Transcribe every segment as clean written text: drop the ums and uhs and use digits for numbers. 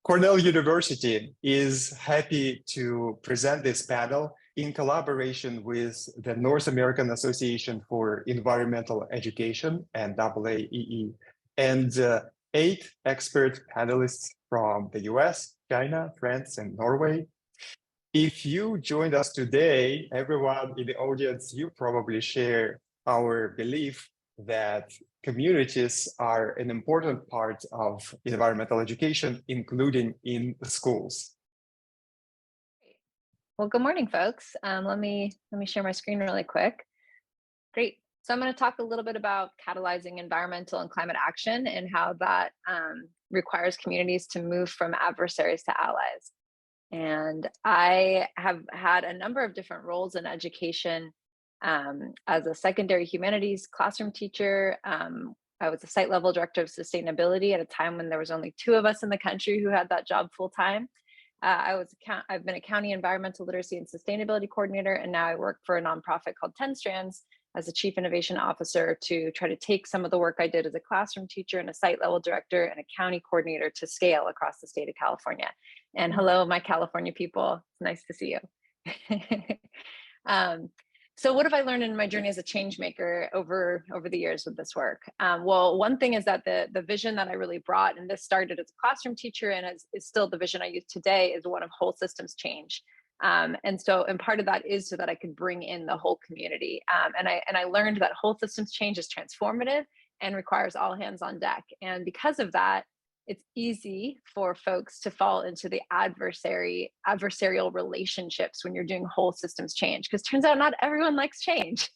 Cornell University is happy to present this panel in collaboration with the North American Association for Environmental Education and AAEE, and 8 expert panelists from the US, China, France, and Norway. If you joined us today, everyone in the audience, you probably share our belief that communities are an important part of environmental education, including in the schools. Well, good morning, folks. Let me share my screen really quick. Great. So I'm going to talk a little bit about catalyzing environmental and climate action and how that requires communities to move from adversaries to allies. And I have had a number of different roles in education. As a secondary humanities classroom teacher, I was a site level director of sustainability at a time when there was only 2 of us in the country who had that job full time. I've been a county environmental literacy and sustainability coordinator, and now I work for a nonprofit called 10 Strands as a chief innovation officer to try to take some of the work I did as a classroom teacher and a site level director and a county coordinator to scale across the state of California. And hello, my California people, it's nice to see you. So what have I learned in my journey as a change maker over the years with this work? Well, one thing is that the vision that I really brought, and this started as a classroom teacher and is still the vision I use today, is one of whole systems change. And part of that is so that I could bring in the whole community. And I learned that whole systems change is transformative and requires all hands on deck. And because of that, it's easy for folks to fall into the adversarial relationships when you're doing whole systems change, because turns out not everyone likes change,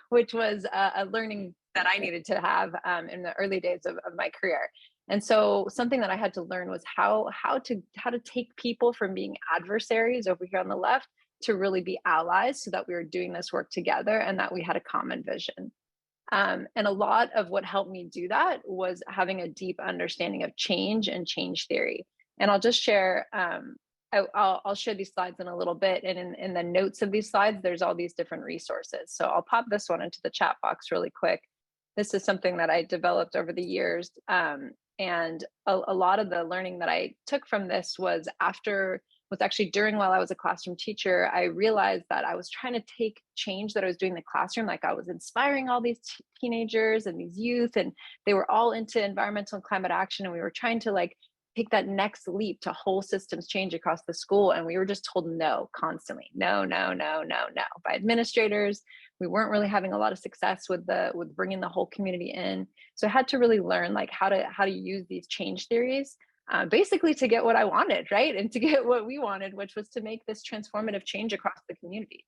which was a learning that I needed to have in the early days of my career. And so something that I had to learn was how to take people from being adversaries over here on the left to really be allies, so that we were doing this work together and that we had a common vision. And a lot of what helped me do that was having a deep understanding of change and change theory. And I'll just share, I'll share these slides in a little bit. And in the notes of these slides, there's all these different resources. So I'll pop this one into the chat box really quick. This is something that I developed over the years. And a lot of the learning that I took from this was actually during while I was a classroom teacher. I realized that I was trying to take change that I was doing in the classroom, like I was inspiring all these teenagers and these youth, and they were all into environmental and climate action, and we were trying to like take that next leap to whole systems change across the school, and we were just told no constantly, no by administrators. We weren't really having a lot of success with bringing the whole community in. So I had to really learn like how to use these change theories basically to get what I wanted, right? And to get what we wanted, which was to make this transformative change across the community.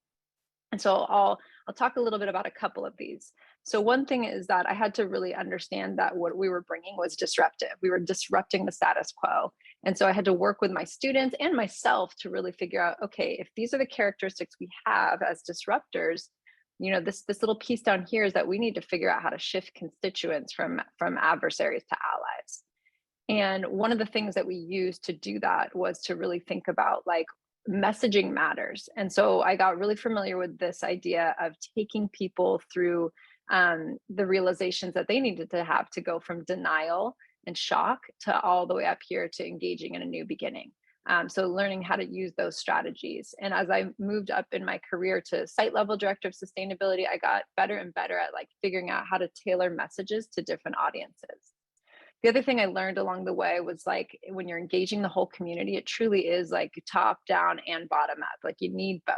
And so I'll talk a little bit about a couple of these. So one thing is that I had to really understand that what we were bringing was disruptive. We were disrupting the status quo. And so I had to work with my students and myself to really figure out, okay, if these are the characteristics we have as disruptors, you know, this little piece down here is that we need to figure out how to shift constituents from adversaries to allies. And one of the things that we used to do that was to really think about like messaging matters. And so I got really familiar with this idea of taking people through the realizations that they needed to have to go from denial and shock to all the way up here to engaging in a new beginning. So learning how to use those strategies. And as I moved up in my career to site level director of sustainability, I got better and better at like figuring out how to tailor messages to different audiences. The other thing I learned along the way was like when you're engaging the whole community, it truly is like top down and bottom up. Like you need both.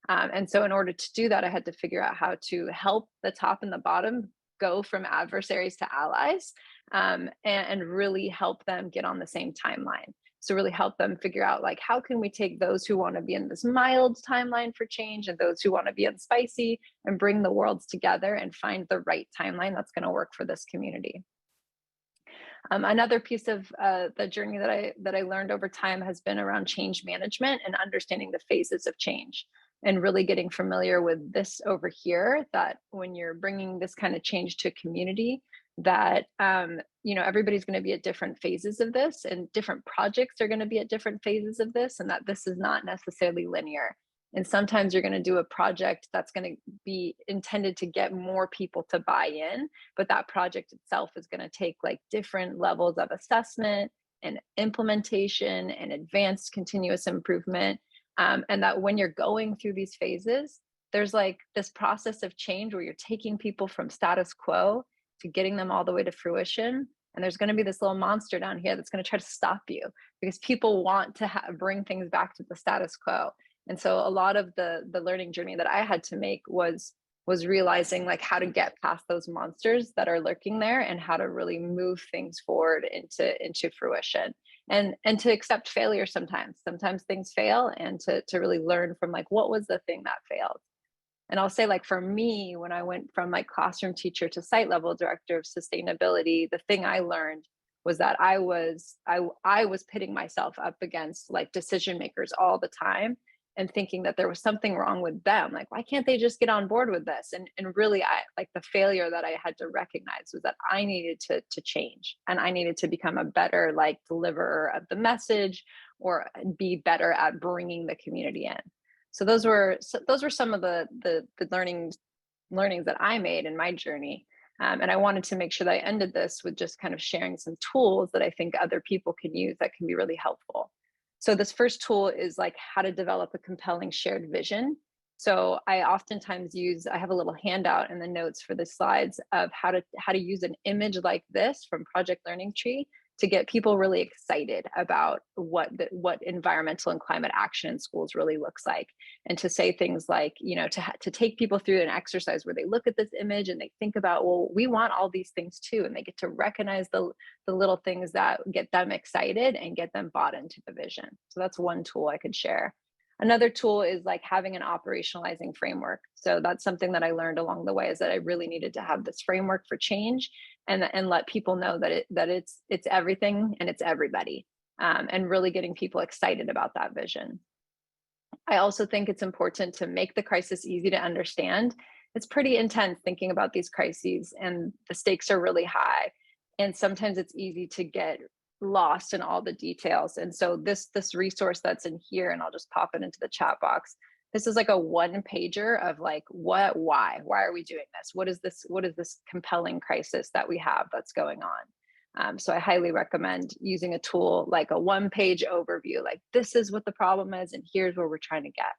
And so in order to do that, I had to figure out how to help the top and the bottom go from adversaries to allies, and really help them get on the same timeline. So really help them figure out like, how can we take those who want to be in this mild timeline for change and those who want to be in spicy, and bring the worlds together and find the right timeline that's going to work for this community. Another piece of the journey that I learned over time has been around change management and understanding the phases of change, and really getting familiar with this over here, that when you're bringing this kind of change to a community, that you know, everybody's going to be at different phases of this, and different projects are going to be at different phases of this, and that this is not necessarily linear. And sometimes you're going to do a project that's going to be intended to get more people to buy in, but that project itself is going to take like different levels of assessment and implementation and advanced continuous improvement. And that when you're going through these phases, there's like this process of change where you're taking people from status quo to getting them all the way to fruition. And there's going to be this little monster down here that's going to try to stop you because people want to bring things back to the status quo. And so a lot of the learning journey that I had to make was realizing like how to get past those monsters that are lurking there and how to really move things forward into fruition. And to accept failure sometimes things fail, and to really learn from like, what was the thing that failed. And I'll say, like, for me, when I went from like classroom teacher to site level director of sustainability, the thing I learned was that I was pitting myself up against like decision makers all the time and thinking that there was something wrong with them. Like, why can't they just get on board with this? And really, the failure that I had to recognize was that I needed to change, and I needed to become a better like deliverer of the message, or be better at bringing the community in. So those were some of the learnings that I made in my journey. And I wanted to make sure that I ended this with just kind of sharing some tools that I think other people can use that can be really helpful. So this first tool is like how to develop a compelling shared vision. So I oftentimes I have a little handout in the notes for the slides of how to use an image like this from Project Learning Tree to get people really excited about what environmental and climate action in schools really looks like. And to say things like, to take people through an exercise where they look at this image and they think about, well, we want all these things too. And they get to recognize the little things that get them excited and get them bought into the vision. So that's one tool I could share. Another tool is like having an operationalizing framework. So that's something that I learned along the way, is that I really needed to have this framework for change and let people know that it's everything and it's everybody, and really getting people excited about that vision. I also think it's important to make the crisis easy to understand. It's pretty intense thinking about these crises, and the stakes are really high. And sometimes it's easy to get lost in all the details. And so this resource that's in here, and I'll just pop it into the chat box. This is like a one pager of like, why are we doing this? What is this compelling crisis that we have that's going on? So I highly recommend using a tool like a one-page overview, like this is what the problem is and here's where we're trying to get.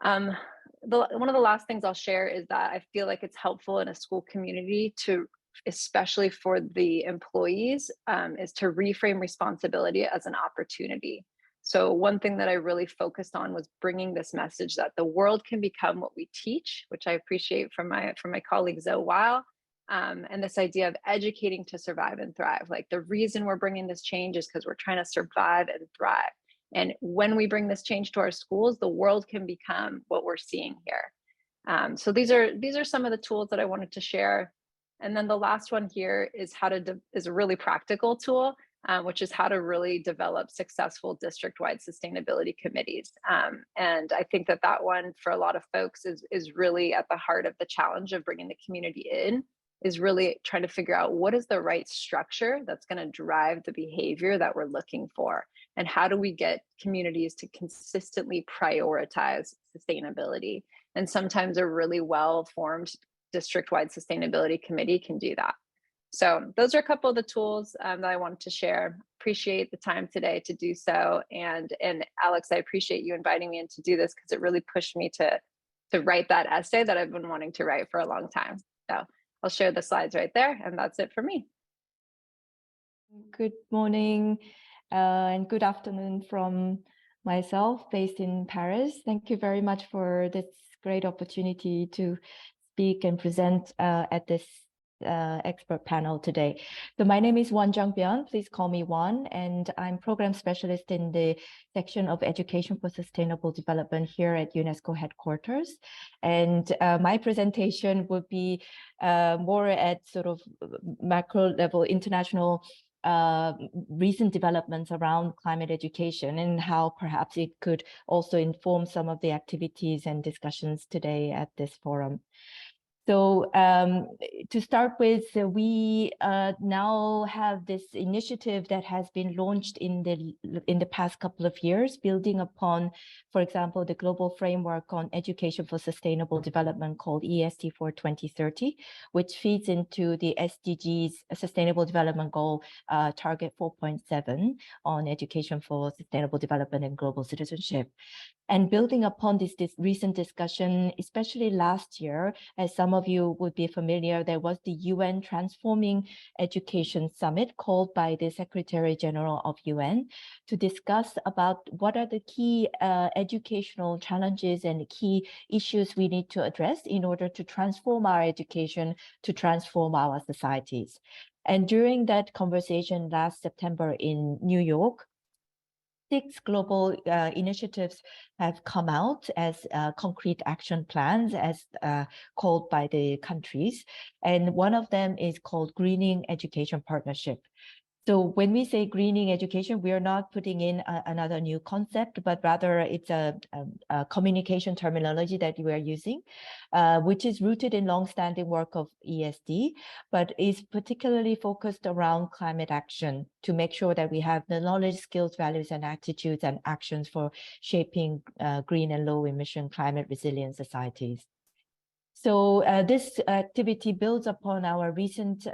One of the last things I'll share is that I feel like it's helpful in a school community to, especially for the employees, is to reframe responsibility as an opportunity. So one thing that I really focused on was bringing this message that the world can become what we teach, which I appreciate from my colleague Zoe Weil, and this idea of educating to survive and thrive. Like, the reason we're bringing this change is because we're trying to survive and thrive. And when we bring this change to our schools, the world can become what we're seeing here. So these are some of the tools that I wanted to share. And then the last one here is is a really practical tool, which is how to really develop successful district-wide sustainability committees. And I think that one for a lot of folks is really at the heart of the challenge of bringing the community in, is really trying to figure out what is the right structure that's going to drive the behavior that we're looking for. And how do we get communities to consistently prioritize sustainability? And sometimes a really well-formed district-wide sustainability committee can do that. So those are a couple of the tools that I wanted to share. Appreciate the time today to do so. And Alex, I appreciate you inviting me in to do this, because it really pushed me to write that essay that I've been wanting to write for a long time. So I'll share the slides right there, and that's it for me. Good morning and good afternoon from myself, based in Paris. Thank you very much for this great opportunity to speak and present at this expert panel today. So my name is Jung Byun, please call me Wan, and I'm program specialist in the section of education for sustainable development here at UNESCO headquarters. And my presentation would be more at sort of macro level, international recent developments around climate education, and how perhaps it could also inform some of the activities and discussions today at this forum. So to start with, we now have this initiative that has been launched in the past couple of years, building upon, for example, the global framework on education for sustainable development called ESD for 2030, which feeds into the SDGs Sustainable Development Goal target 4.7 on education for sustainable development and global citizenship. And building upon this recent discussion, especially last year, as some of you would be familiar, there was the UN Transforming Education Summit called by the Secretary General of UN to discuss about what are the key educational challenges and key issues we need to address in order to transform our education, to transform our societies. And during that conversation last September in New York, 6 global initiatives have come out as concrete action plans as called by the countries. And one of them is called Greening Education Partnership. So when we say greening education, we are not putting in another new concept, but rather it's a communication terminology that we are using, which is rooted in longstanding work of ESD, but is particularly focused around climate action to make sure that we have the knowledge, skills, values, and attitudes and actions for shaping green and low emission climate resilient societies. So this activity builds upon our recent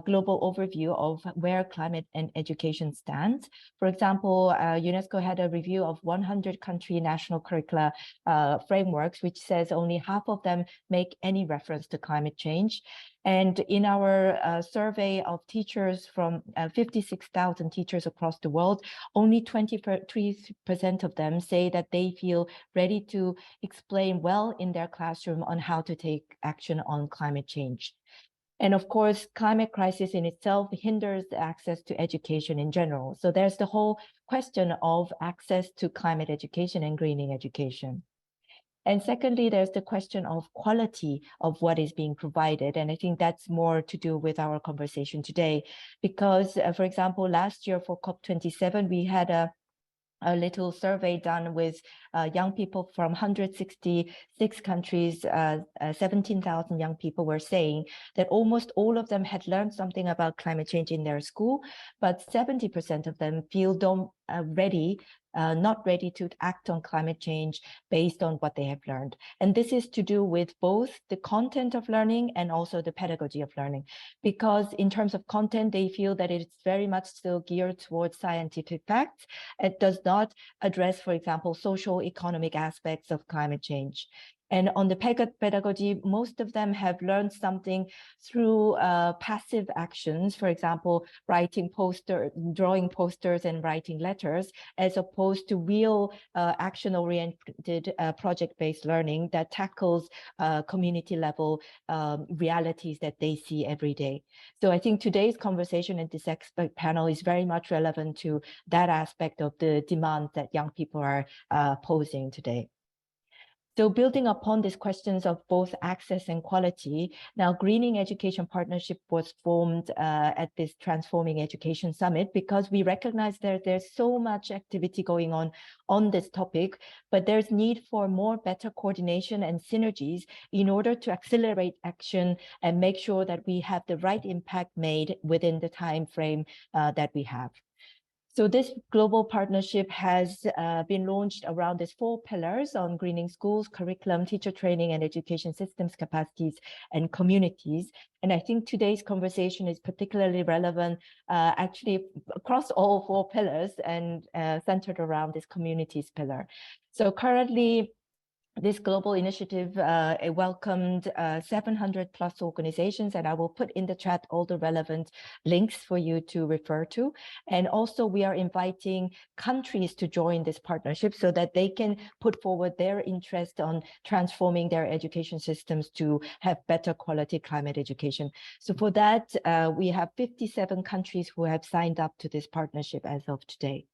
global overview of where climate and education stands. For example, UNESCO had a review of 100 country national curricula frameworks, which says only half of them make any reference to climate change. And in our survey of teachers from 56,000 teachers across the world, only 23% of them say that they feel ready to explain well in their classroom on how to take action on climate change. And of course, climate crisis in itself hinders the access to education in general. So there's the whole question of access to climate education and greening education. And secondly, there's the question of quality of what is being provided. And I think that's more to do with our conversation today, because, for example, last year for COP27, we had a little survey done with young people from 166 countries. 17,000 young people were saying that almost all of them had learned something about climate change in their school, but 70% of them feel not ready to act on climate change based on what they have learned. And this is to do with both the content of learning and also the pedagogy of learning, because in terms of content, they feel that it's very much still geared towards scientific facts. It does not address, for example, social economic aspects of climate change. And on the pedagogy, most of them have learned something through passive actions, for example, drawing posters and writing letters, as opposed to real action-oriented project-based learning that tackles community-level realities that they see every day. So I think today's conversation and this expert panel is very much relevant to that aspect of the demand that young people are posing today. So building upon these questions of both access and quality, now Greening Education Partnership was formed at this Transforming Education Summit because we recognize that there's so much activity going on this topic, but there's need for better coordination and synergies in order to accelerate action and make sure that we have the right impact made within the time frame that we have. So this global partnership has been launched around these 4 pillars on greening schools, curriculum, teacher training, and education systems, capacities, and communities. And I think today's conversation is particularly relevant actually across all 4 pillars and centered around this communities pillar. So currently, this global initiative welcomed 700 plus organizations, and I will put in the chat all the relevant links for you to refer to. And also we are inviting countries to join this partnership so that they can put forward their interest on transforming their education systems to have better quality climate education. So for that, we have 57 countries who have signed up to this partnership as of today.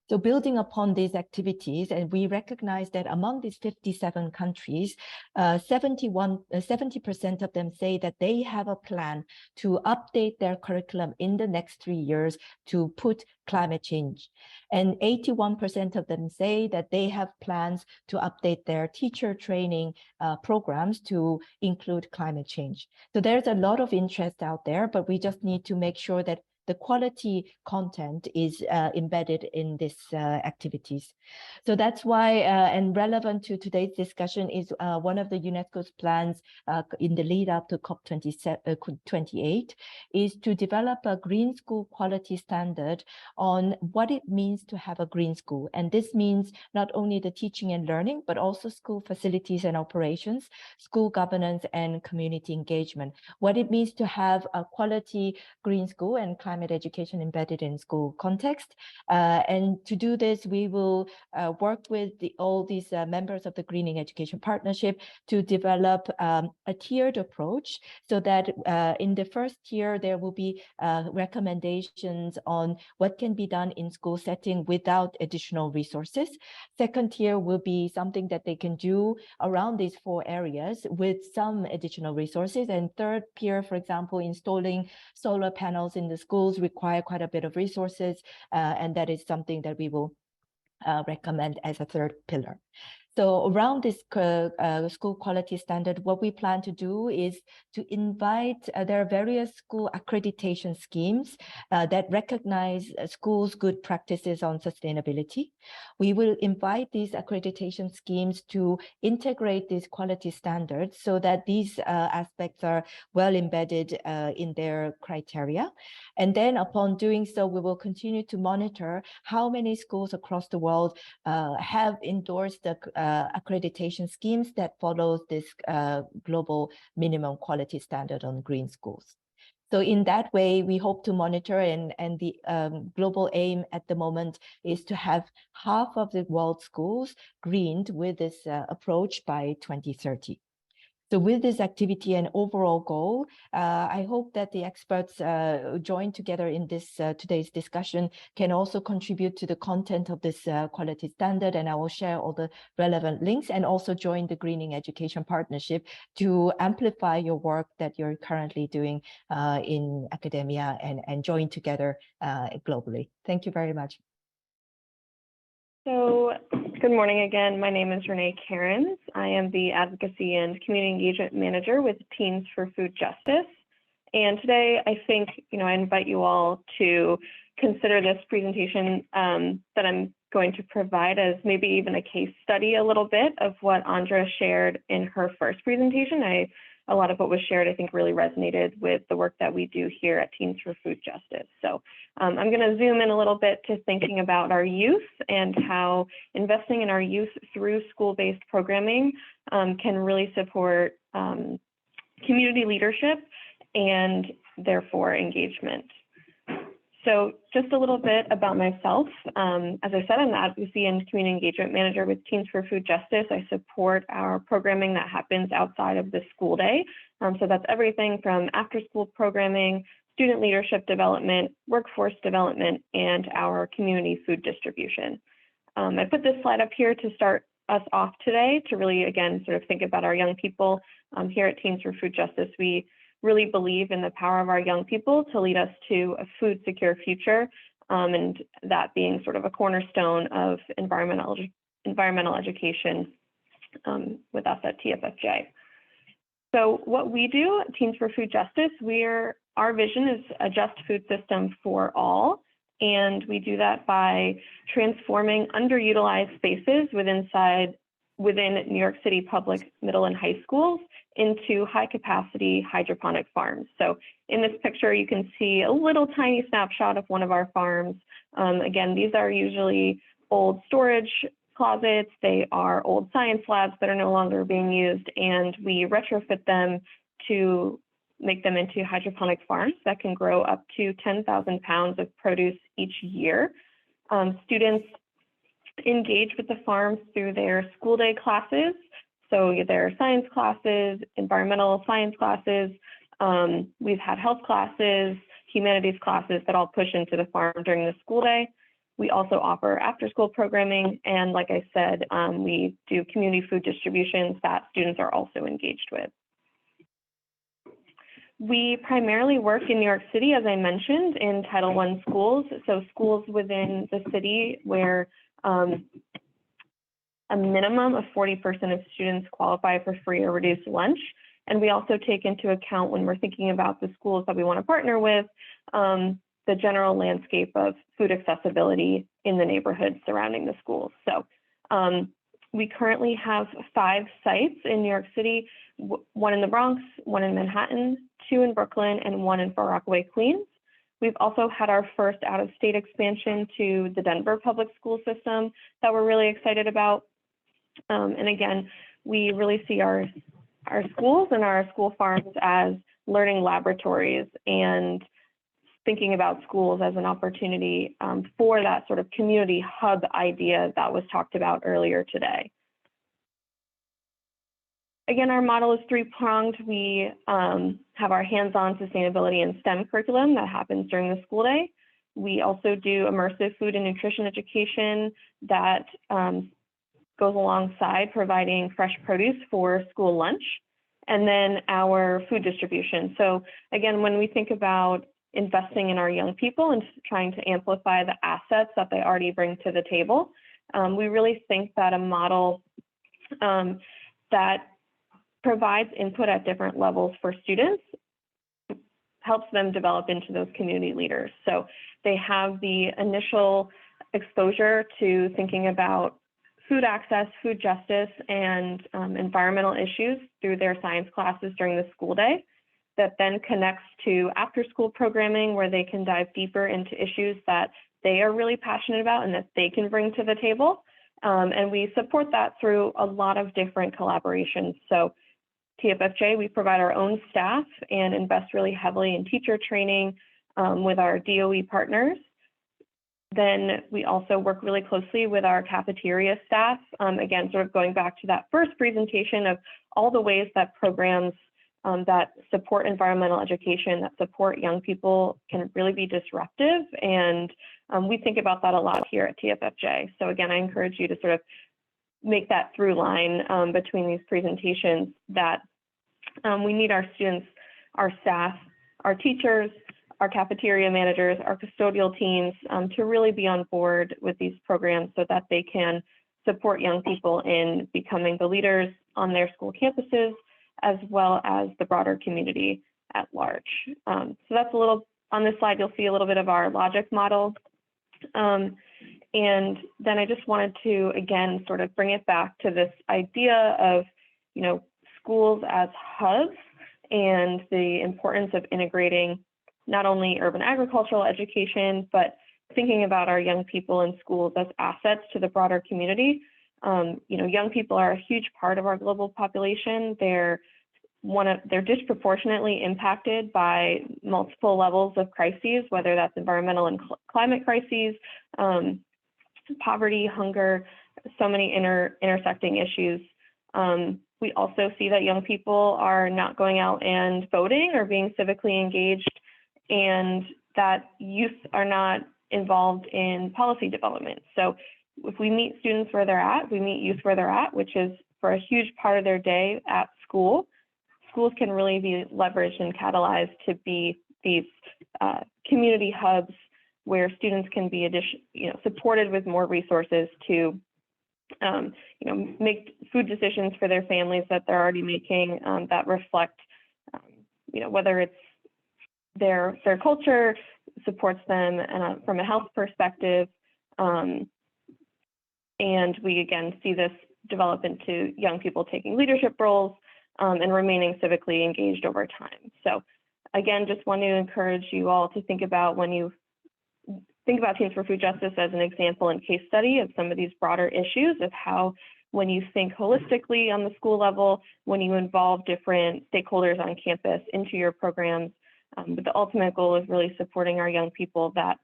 So building upon these activities, and we recognize that among these 57 countries, 70% of them say that they have a plan to update their curriculum in the next 3 years to put climate change. And 81% of them say that they have plans to update their teacher training programs to include climate change. So there's a lot of interest out there, but we just need to make sure that the quality content is embedded in these activities. So that's why, and relevant to today's discussion is one of the UNESCO's plans in the lead up to COP28 is to develop a green school quality standard on what it means to have a green school. And this means not only the teaching and learning, but also school facilities and operations, school governance and community engagement. What it means to have a quality green school and climate education embedded in school context. And to do this, we will work with all these members of the Greening Education Partnership to develop a tiered approach so that in the first tier, there will be recommendations on what can be done in school setting without additional resources. Second tier will be something that they can do around these 4 areas with some additional resources. And third tier, for example, installing solar panels in the schools require quite a bit of resources, and that is something that we will recommend as a third pillar. So around this school quality standard, what we plan to do is to invite, there are various school accreditation schemes that recognize schools' good practices on sustainability. We will invite these accreditation schemes to integrate these quality standards so that these aspects are well embedded in their criteria. And then upon doing so, we will continue to monitor how many schools across the world have endorsed the accreditation schemes that follows this global minimum quality standard on green schools. So in that way, we hope to monitor, and the global aim at the moment is to have half of the world schools greened with this approach by 2030. So with this activity and overall goal, I hope that the experts joined together in this today's discussion can also contribute to the content of this quality standard, and I will share all the relevant links and also join the Greening Education Partnership to amplify your work that you're currently doing in academia and join together globally. Thank you very much. So, good morning again. My name is Renae Cairns. I am the Advocacy and Community Engagement Manager with Teens for Food Justice. And today, I think, I invite you all to consider this presentation that I'm going to provide as maybe even a case study a little bit of what Andra shared in her first presentation. A lot of what was shared, I think, really resonated with the work that we do here at Teens for Food Justice. So I'm going to zoom in a little bit to thinking about our youth and how investing in our youth through school-based programming can really support community leadership and therefore engagement. So just a little bit about myself. As I said, I'm the Advocacy and Community Engagement Manager with Teens for Food Justice. I support our programming that happens outside of the school day. So that's everything from after-school programming, student leadership development, workforce development, and our community food distribution. I put this slide up here to start us off today to really, again, sort of think about our young people. Here at Teens for Food Justice, we really believe in the power of our young people to lead us to a food secure future, and that being sort of a cornerstone of environmental education with us at TFFJ. So what we do at Teens for Food Justice, our vision is a just food system for all, and we do that by transforming underutilized spaces within New York City public middle and high schools into high capacity hydroponic farms. So in this picture, you can see a little tiny snapshot of one of our farms. Again, these are usually old storage closets. They are old science labs that are no longer being used, and we retrofit them to make them into hydroponic farms that can grow up to 10,000 pounds of produce each year. Students engage with the farms through their school day classes. So their science classes, environmental science classes, we've had health classes, humanities classes that all push into the farm during the school day. We also offer after-school programming, and like I said, we do community food distributions that students are also engaged with. We primarily work in New York City, as I mentioned, in Title I schools, so schools within the city where a minimum of 40% of students qualify for free or reduced lunch. And we also take into account, when we're thinking about the schools that we want to partner with, the general landscape of food accessibility in the neighborhoods surrounding the schools. So we currently have 5 sites in New York City, 1 in the Bronx, 1 in Manhattan, 2 in Brooklyn, and 1 in Far Rockaway, Queens. We've also had our first out-of-state expansion to the Denver public school system that we're really excited about. And again, we really see our schools and our school farms as learning laboratories, and thinking about schools as an opportunity for that sort of community hub idea that was talked about earlier today. Again, our model is 3-pronged. We have our hands-on sustainability and STEM curriculum that happens during the school day. We also do immersive food and nutrition education that goes alongside providing fresh produce for school lunch, and then our food distribution. So again, when we think about investing in our young people and trying to amplify the assets that they already bring to the table, we really think that a model that provides input at different levels for students helps them develop into those community leaders. So they have the initial exposure to thinking about food access, food justice, and environmental issues through their science classes during the school day. That then connects to after-school programming, where they can dive deeper into issues that they are really passionate about and that they can bring to the table. And we support that through a lot of different collaborations. So TFFJ, we provide our own staff and invest really heavily in teacher training with our DOE partners. Then we also work really closely with our cafeteria staff. Again, sort of going back to that first presentation of all the ways that programs that support environmental education, that support young people, can really be disruptive. And we think about that a lot here at TFFJ. So again, I encourage you to sort of make that through line between these presentations, that we need our students, our staff, our teachers, our cafeteria managers, our custodial teams to really be on board with these programs so that they can support young people in becoming the leaders on their school campuses, as well as the broader community at large. So that's a little, on this slide, you'll see a little bit of our logic model. And then I just wanted to, again, sort of bring it back to this idea of, you know, schools as hubs and the importance of integrating not only urban agricultural education, but thinking about our young people in schools as assets to the broader community. You know, young people are a huge part of our global population. They're disproportionately impacted by multiple levels of crises, whether that's environmental and climate crises, poverty, hunger, so many intersecting issues. We also see that young people are not going out and voting or being civically engaged, and that youth are not involved in policy development. So if we meet students where they're at, we meet youth where they're at, which is for a huge part of their day at school. Schools can really be leveraged and catalyzed to be these community hubs where students can be supported with more resources to make food decisions for their families that they're already making that reflect whether it's their culture, supports them from a health perspective. And we again see this develop into young people taking leadership roles and remaining civically engaged over time. So again, just want to encourage you all to think about, when you think about Teams for Food Justice as an example and case study of some of these broader issues, of how, when you think holistically on the school level, when you involve different stakeholders on campus into your programs, but the ultimate goal is really supporting our young people, that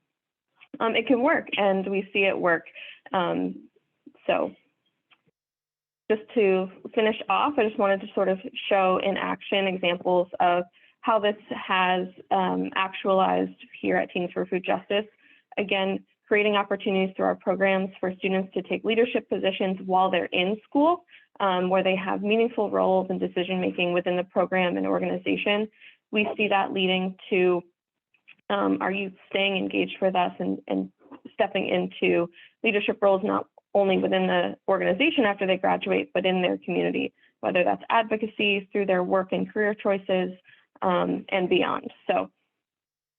it can work, and we see it work. So just to finish off, I just wanted to sort of show in action examples of how this has actualized here at Teams for Food Justice. Again, creating opportunities through our programs for students to take leadership positions while they're in school, where they have meaningful roles in decision-making within the program and organization. We see that leading to our youth staying engaged with us and stepping into leadership roles, not only within the organization after they graduate, but in their community, whether that's advocacy, through their work and career choices, and beyond. So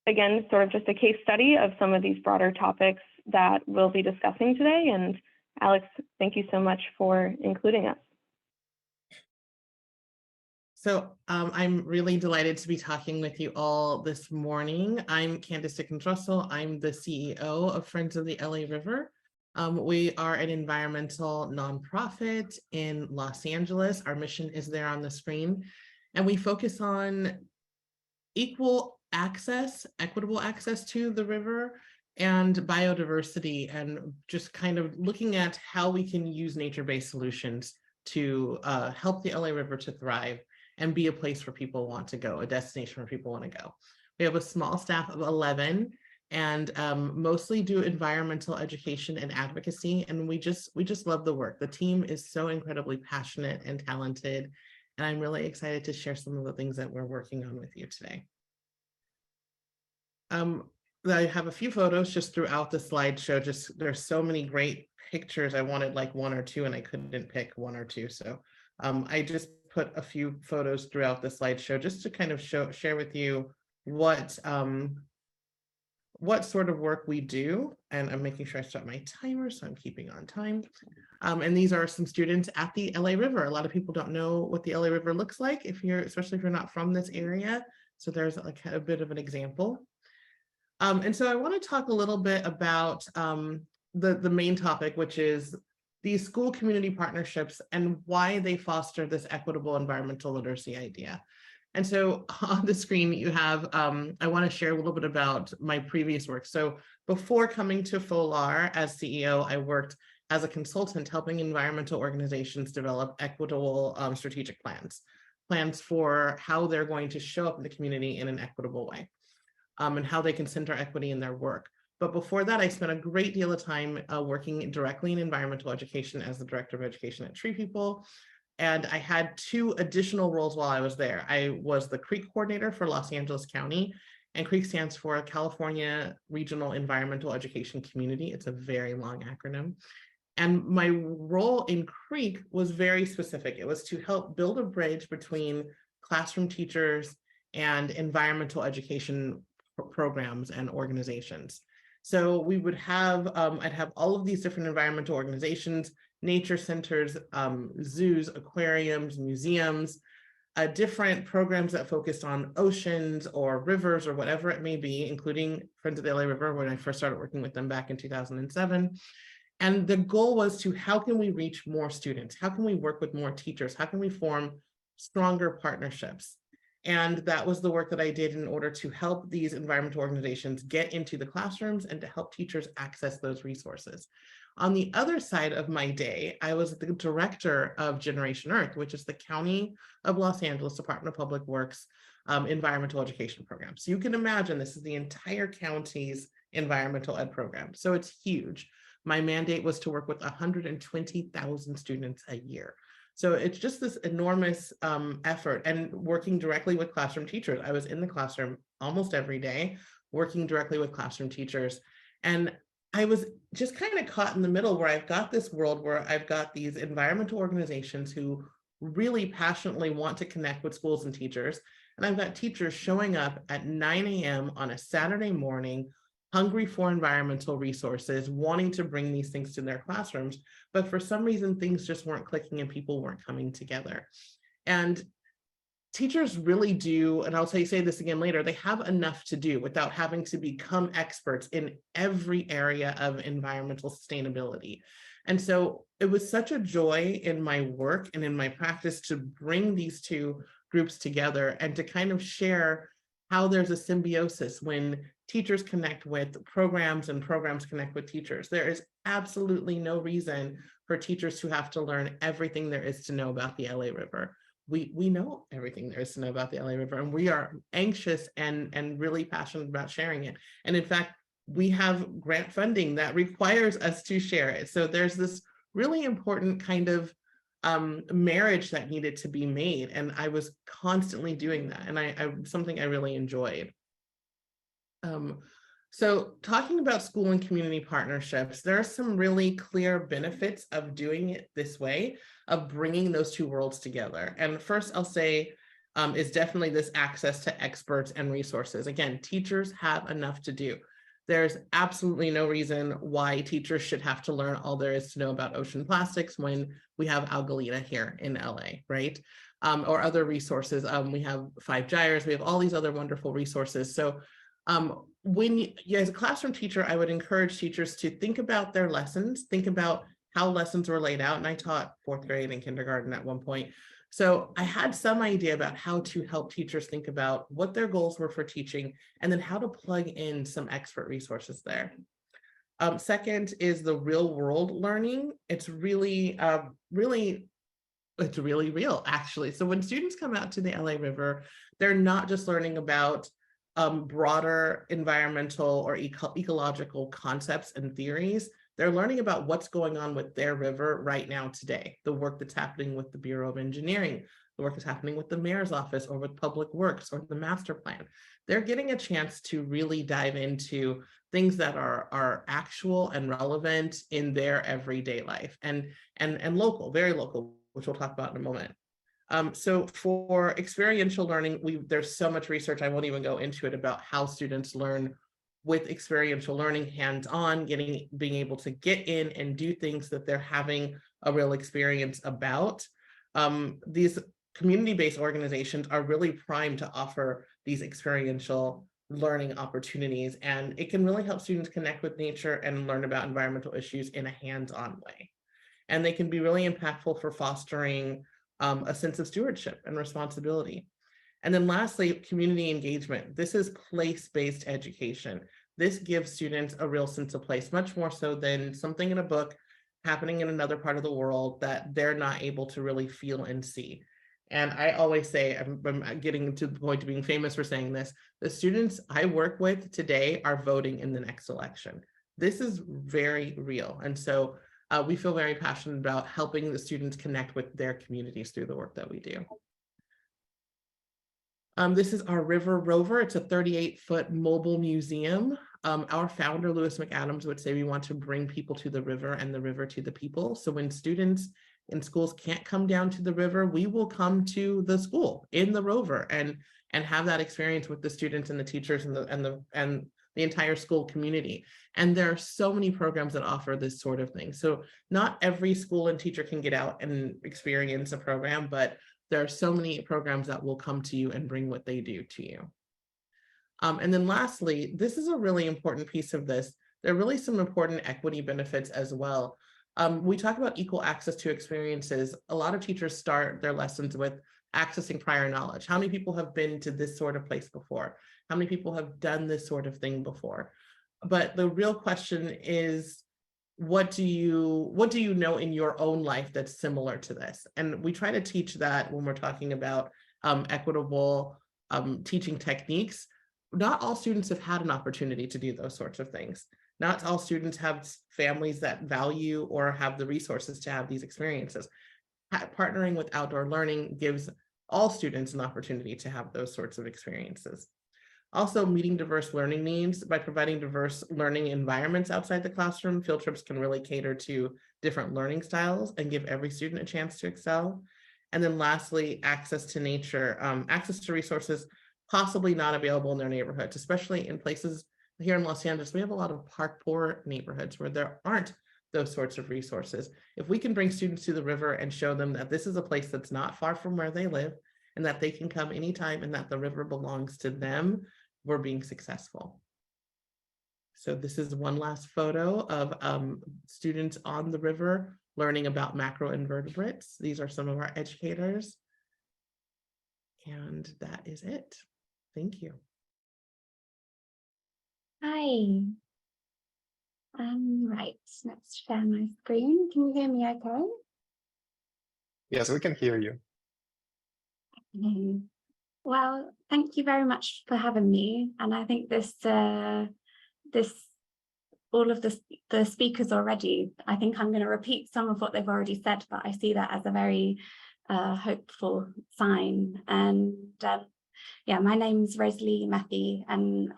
again, sort of just a case study of some of these broader topics that we'll be discussing today. And Alex, thank you so much for including us. So I'm really delighted to be talking with you all this morning. I'm Candice Dickens-Russell. I'm the CEO of Friends of the LA River. We are an environmental nonprofit in Los Angeles. Our mission is there on the screen, and we focus on equitable access to the river and biodiversity, and just kind of looking at how we can use nature-based solutions to help the LA River to thrive and be a place where people want to go, a destination where people want to go. We have a small staff of 11 and mostly do environmental education and advocacy, and we just love the work. The team is so incredibly passionate and talented, and I'm really excited to share some of the things that we're working on with you today. I have a few photos just throughout the slideshow. There's so many great pictures. I wanted like one or two and I couldn't pick one or two. So I just put a few photos throughout the slideshow just to kind of share with you what sort of work we do. And I'm making sure I start my timer, so I'm keeping on time. And these are some students at the LA River. A lot of people don't know what the LA River looks like, especially if you're not from this area. So there's like a bit of an example. And so I want to talk a little bit about the main topic, which is these school community partnerships and why they foster this equitable environmental literacy idea. And so on the screen you have, I want to share a little bit about my previous work. So before coming to FOLAR as CEO, I worked as a consultant helping environmental organizations develop equitable strategic plans for how they're going to show up in the community in an equitable way, and how they can center equity in their work. But before that, I spent a great deal of time working directly in environmental education as the director of education at Tree People. And I had two additional roles while I was there. I was the CREEK coordinator for Los Angeles County, and CREEK stands for California Regional Environmental Education Community. It's a very long acronym. And my role in CREEK was very specific. It was to help build a bridge between classroom teachers and environmental education programs and organizations. So we would have, I'd have all of these different environmental organizations, nature centers, zoos, aquariums, museums, different programs that focused on oceans or rivers or whatever it may be, including Friends of the LA River when I first started working with them back in 2007. And the goal was to, how can we reach more students? How can we work with more teachers? How can we form stronger partnerships? And that was the work that I did in order to help these environmental organizations get into the classrooms and to help teachers access those resources. On the other side of my day, I was the director of Generation Earth, which is the County of Los Angeles Department of Public Works environmental education program. So you can imagine this is the entire county's environmental ed program. So it's huge. My mandate was to work with 120,000 students a year. So it's just this enormous effort, and working directly with classroom teachers. I was in the classroom almost every day, working directly with classroom teachers. And I was just kind of caught in the middle where I've got this world where I've got these environmental organizations who really passionately want to connect with schools and teachers. And I've got teachers showing up at 9 a.m. on a Saturday morning, hungry for environmental resources, wanting to bring these things to their classrooms, but for some reason, things just weren't clicking and people weren't coming together. And teachers really do, and I'll say this again later, they have enough to do without having to become experts in every area of environmental sustainability. And so it was such a joy in my work and in my practice to bring these two groups together and to kind of share how there's a symbiosis when teachers connect with programs and programs connect with teachers. There is absolutely no reason for teachers to have to learn everything there is to know about the LA River. We know everything there is to know about the LA River, and we are anxious and really passionate about sharing it. And in fact, we have grant funding that requires us to share it. So there's this really important kind of marriage that needed to be made. And I was constantly doing that. And I something I really enjoyed. So talking about school and community partnerships, there are some really clear benefits of doing it this way, of bringing those two worlds together. And first I'll say is definitely this access to experts and resources. Again, teachers have enough to do. There's absolutely no reason why teachers should have to learn all there is to know about ocean plastics when we have Algalita here in LA, right? Or other resources. We have Five Gyres, we have all these other wonderful resources. So when you, as a classroom teacher, I would encourage teachers to think about their lessons, think about how lessons were laid out. And I taught 4th grade and kindergarten at one point. So I had some idea about how to help teachers think about what their goals were for teaching, and then how to plug in some expert resources there. Second is the real world learning. It's really, it's really real, actually. So when students come out to the LA River, they're not just learning about broader environmental or ecological concepts and theories. They're learning about what's going on with their river right now today, the work that's happening with the Bureau of Engineering, the work that's happening with the mayor's office or with Public Works or the master plan. They're getting a chance to really dive into things that are actual and relevant in their everyday life and local, very local, which we'll talk about in a moment. So for experiential learning, there's so much research, I won't even go into it, about how students learn with experiential learning, hands-on, being able to get in and do things that they're having a real experience about. These community-based organizations are really primed to offer these experiential learning opportunities, and it can really help students connect with nature and learn about environmental issues in a hands-on way. And they can be really impactful for fostering a sense of stewardship and responsibility. And then lastly, community engagement. This is place-based education. This gives students a real sense of place, much more so than something in a book happening in another part of the world that they're not able to really feel and see. And I always say, I'm getting to the point of being famous for saying this, the students I work with today are voting in the next election. This is very real. And so we feel very passionate about helping the students connect with their communities through the work that we do. This is our River Rover. It's a 38-foot mobile museum. Our founder, Lewis McAdams, would say we want to bring people to the river and the river to the people. So when students in schools can't come down to the river, we will come to the school in the Rover and have that experience with the students and the teachers and the entire school community. And there are so many programs that offer this sort of thing. So not every school and teacher can get out and experience a program, but there are so many programs that will come to you and bring what they do to you. And then lastly, this is a really important piece of this. There are really some important equity benefits as well. We talk about equal access to experiences. A lot of teachers start their lessons with accessing prior knowledge. How many people have been to this sort of place before? How many people have done this sort of thing before? But the real question is, what do you know in your own life that's similar to this? And we try to teach that when we're talking about equitable teaching techniques. Not all students have had an opportunity to do those sorts of things. Not all students have families that value or have the resources to have these experiences. Partnering with outdoor learning gives all students an opportunity to have those sorts of experiences. Also, meeting diverse learning needs by providing diverse learning environments outside the classroom. Field trips can really cater to different learning styles and give every student a chance to excel. And then lastly, access to nature, access to resources possibly not available in their neighborhoods, especially in places here in Los Angeles. We have a lot of park poor neighborhoods where there aren't those sorts of resources. If we can bring students to the river and show them that this is a place that's not far from where they live and that they can come anytime and that the river belongs to them, we're being successful. So this is one last photo of students on the river learning about macroinvertebrates. These are some of our educators. And that is it. Thank you. Hi. Right, let's share my screen. Can you hear me okay? Yes, we can hear you. Well, thank you very much for having me. And I think this all of the speakers already. I think I'm going to repeat some of what they've already said, but I see that as a very hopeful sign. And yeah, my name's Rosalie, Mathie, and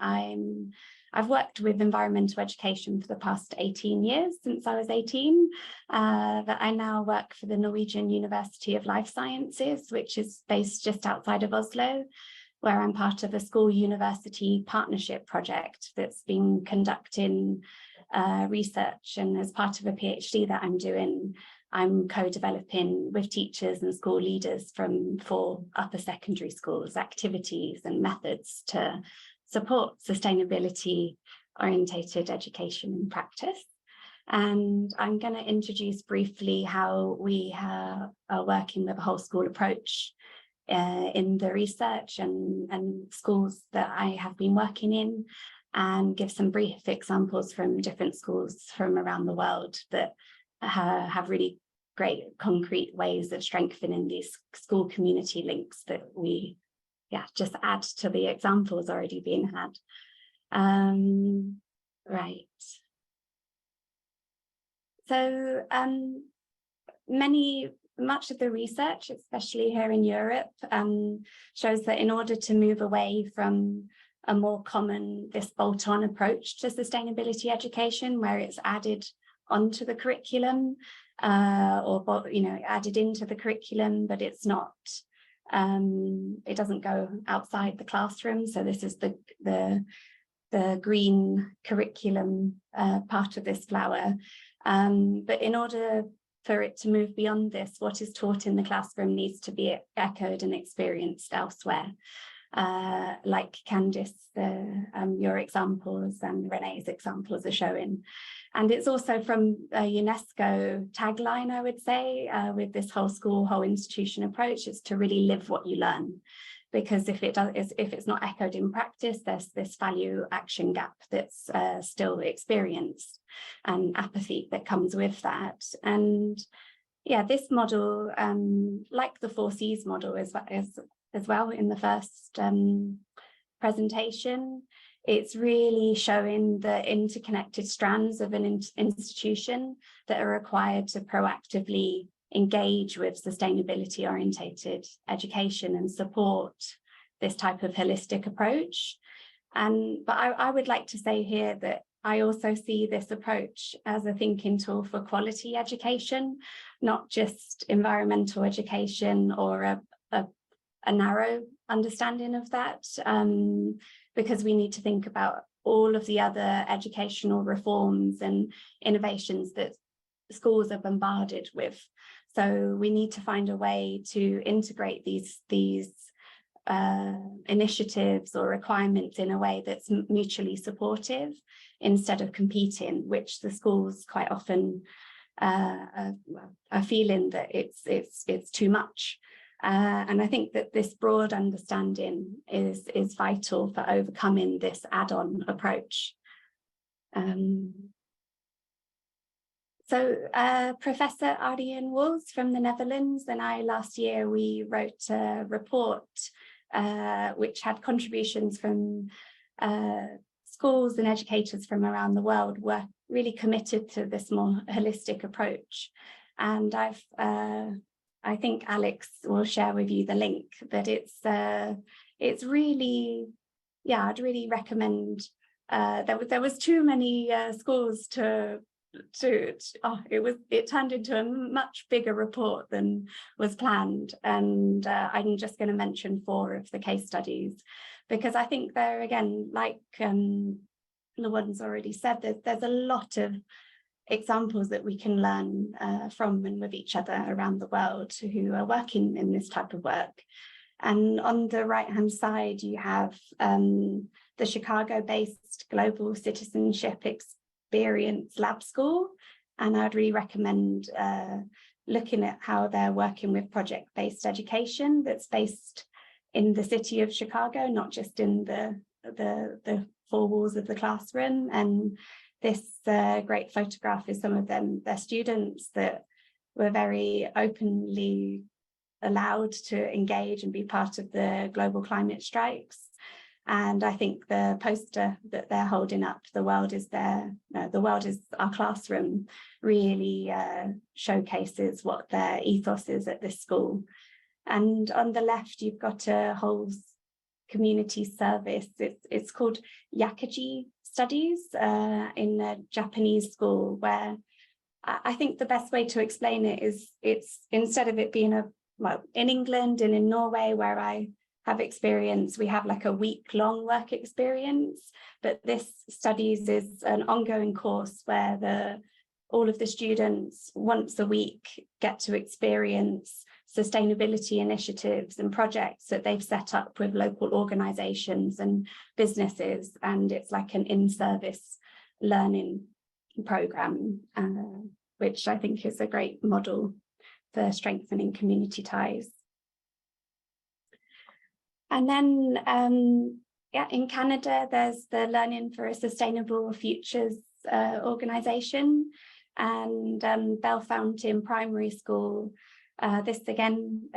I've worked with environmental education for the past 18 years, since I was 18, that I now work for the Norwegian University of Life Sciences, which is based just outside of Oslo, where I'm part of a school-university partnership project that's been conducting research, and as part of a PhD that I'm doing, I'm co-developing with teachers and school leaders from 4 upper secondary schools activities and methods to support sustainability orientated education and practice. And I'm going to introduce briefly how we are working with a whole school approach in the research and schools that I have been working in, and give some brief examples from different schools from around the world that have really great concrete ways of strengthening these school community links that we just add to the examples already being had. Right. So much of the research, especially here in Europe, shows that in order to move away from a more common, this bolt-on approach to sustainability education, where it's added onto the curriculum, or added into the curriculum, but it's not, it doesn't go outside the classroom. So this is the green curriculum part of this flower. But in order for it to move beyond this, what is taught in the classroom needs to be echoed and experienced elsewhere. Like Candice, your examples and Renae's examples are showing. And it's also from a UNESCO tagline, I would say, with this whole school, whole institution approach, is to really live what you learn. Because if it's not echoed in practice, there's this value action gap that's still experienced, and apathy that comes with that. And yeah, this model, like the 4Cs model as well in the first presentation, it's really showing the interconnected strands of an institution that are required to proactively engage with sustainability orientated education and support this type of holistic approach. But I would like to say here that I also see this approach as a thinking tool for quality education, not just environmental education or a narrow understanding of that, because we need to think about all of the other educational reforms and innovations that schools are bombarded with. So we need to find a way to integrate these initiatives or requirements in a way that's mutually supportive instead of competing, which the schools quite often are feeling that it's too much. And I think that this broad understanding is vital for overcoming this add-on approach. So Professor Arjen Wals from the Netherlands and I last year, we wrote a report which had contributions from schools and educators from around the world were really committed to this more holistic approach. And I think Alex will share with you the link, but it's really, yeah, I'd really recommend. There was too many schools it turned into a much bigger report than was planned, and I'm just going to mention 4 of the case studies because I think they're, again, like the ones already said, there's a lot of examples that we can learn from and with each other around the world who are working in this type of work. And on the right hand side you have the Chicago-based Global Citizenship Experience Lab School, and I'd really recommend looking at how they're working with project-based education that's based in the city of Chicago, not just in the 4 walls of the classroom. And this great photograph is some of their students that were very openly allowed to engage and be part of the global climate strikes. And I think the poster that they're holding up, the world is our classroom, really showcases what their ethos is at this school. And on the left, you've got a whole community service. It's called Yakuji Studies in a Japanese school, where I think the best way to explain it is it's, instead of it being in England and in Norway, where I have experience, we have like a week-long work experience, but this studies is an ongoing course where all of the students once a week get to experience sustainability initiatives and projects that they've set up with local organizations and businesses, and it's like an in-service learning program, which I think is a great model for strengthening community ties. And then, in Canada, there's the Learning for a Sustainable Futures organisation, and Bell Fountain Primary School. This again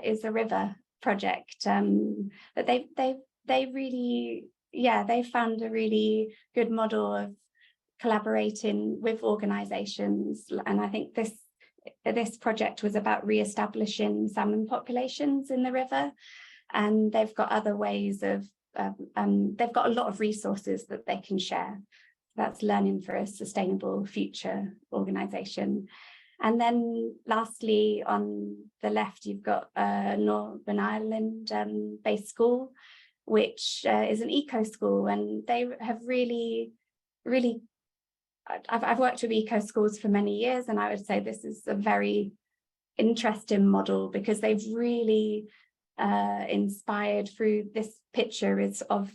is a river project, but they really, they found a really good model of collaborating with organisations, and I think this project was about re-establishing salmon populations in the river. And they've got other ways of, they've got a lot of resources that they can share. That's Learning for a Sustainable Future organisation. And then lastly, on the left, you've got Northern Ireland based school, which is an eco school. And they have really, I've worked with eco schools for many years, and I would say this is a very interesting model, because they've really inspired through this picture is of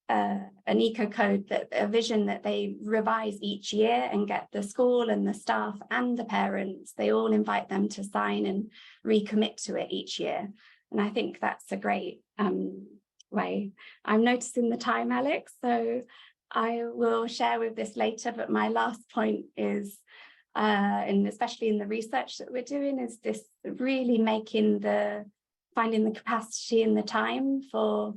an eco code, that a vision that they revise each year and get the school and the staff and the parents, they all invite them to sign and recommit to it each year. And I think that's a great way. I'm noticing the time, Alex, so I will share with this later, but my last point is, and especially in the research that we're doing, is this really finding the capacity and the time for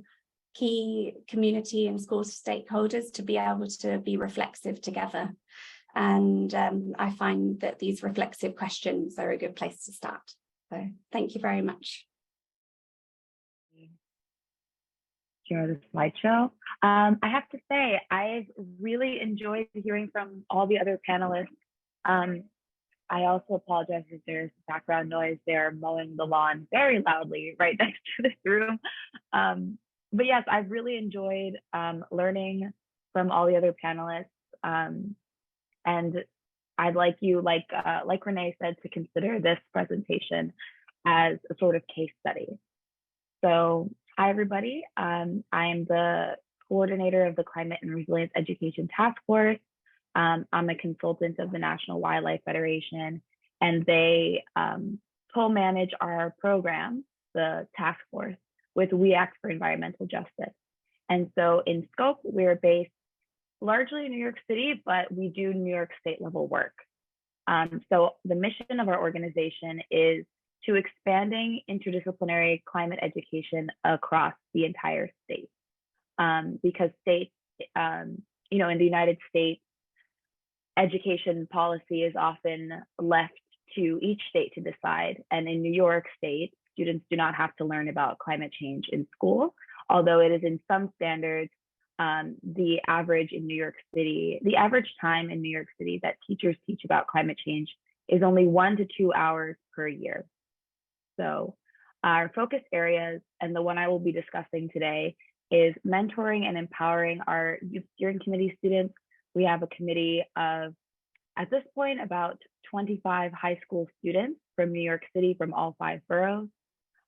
key community and school stakeholders to be able to be reflexive together. And I find that these reflexive questions are a good place to start. So thank you very much. Share the slideshow. I have to say, I've really enjoyed hearing from all the other panelists. I also apologize if there's background noise. They're mowing the lawn very loudly right next to this room. But yes, I've really enjoyed learning from all the other panelists. And I'd like you, like Renae said, to consider this presentation as a sort of case study. So hi, everybody. I am the coordinator of the Climate and Resilience Education Task Force. I'm a consultant of the National Wildlife Federation, and they co-manage our program, the task force, with We Act for Environmental Justice. And so in scope, we're based largely in New York City, but we do New York State level work. So the mission of our organization is to expanding interdisciplinary climate education across the entire state. Because states, in the United States, education policy is often left to each state to decide. And in New York State, students do not have to learn about climate change in school, although it is in some standards, the average time in New York City that teachers teach about climate change is only 1 to 2 hours per year. So our focus areas, and the one I will be discussing today, is mentoring and empowering our youth steering committee students. We have a committee of, at this point, about 25 high school students from New York City, from all 5 boroughs.